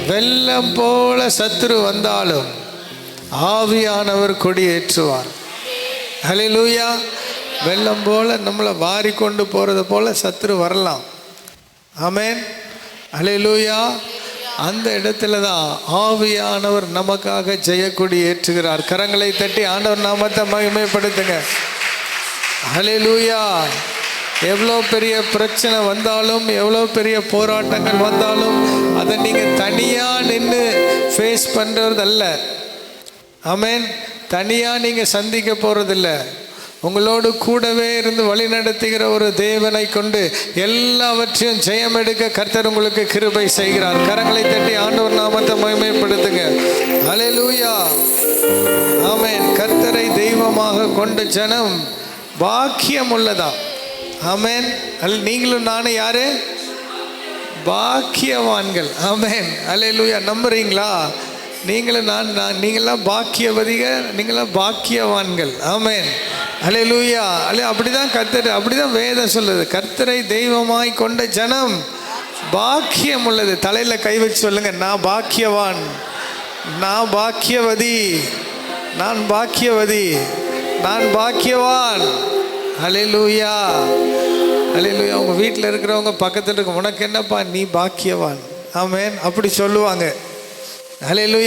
வெள்ளம் போல சத்துரு வந்தாலும் ஆவியானவர் கொடியேற்றுவார். ஹல்லேலூயா. வெள்ளம் போல நம்மளை வாரி கொண்டு போறது போல சத்துரு வரலாம். ஆமென். ஹல்லேலூயா. அந்த இடத்துல தான் ஆவியானவர் நமக்காக ஜெயக்கொடி ஏற்றுகிறார். கரங்களை தட்டி ஆண்டவர் நாமத்தை மகிமைப்படுத்துங்க. ஹல்லேலூயா. எவ்வளோ பெரிய பிரச்சனை வந்தாலும், எவ்வளோ பெரிய போராட்டங்கள் வந்தாலும் அதை நீங்கள் தனியாக நின்று ஃபேஸ் பண்ணுறதல்ல. ஆமென். தனியாக நீங்கள் சந்திக்க போகிறதில்ல. உங்களோடு கூடவே இருந்து வழி நடத்துகிற ஒரு தேவனை கொண்டு எல்லாவற்றையும் ஜெயம் எடுக்க கர்த்தர் உங்களுக்கு கிருபை செய்கிறார். கரங்களை தட்டி ஆண்டவர் நாமத்தை மகிமைப்படுத்துங்க. ஹல்லேலூயா. ஆமென். கர்த்தரை தெய்வமாக கொண்ட ஜனம் பாக்கியம் உள்ளதா. ஆமென். நீங்களும் நானும் யாரு? பாக்கியவான்கள். ஆமென். ஹல்லேலூயா. நம்புறீங்களா? நீங்களாம் பாக்கியவதிக, நீங்களாம் பாக்கியவான்கள். ஆமென். ஹல்லேலூயா. அப்படிதான் கர்த்தர், அப்படிதான் வேதம் சொல்லுது. கர்த்தரை தெய்வமாய் கொண்ட ஜனம் பாக்கியம் உள்ளது. தலையில கை வச்சு சொல்லுங்க, நான் பாக்கியவான், நான் பாக்கியவதி, நான் பாக்கியவதி, நான் பாக்கியவான். ஹல்லேலூயா. ஹல்லேலூயா. உங்க வீட்டில் இருக்கிறவங்க பக்கத்தில் இருக்க, உனக்கு என்னப்பா நீ பாக்கியவான். ஆமென். அப்படி சொல்லுவாங்க. ஹல்லேலூயா.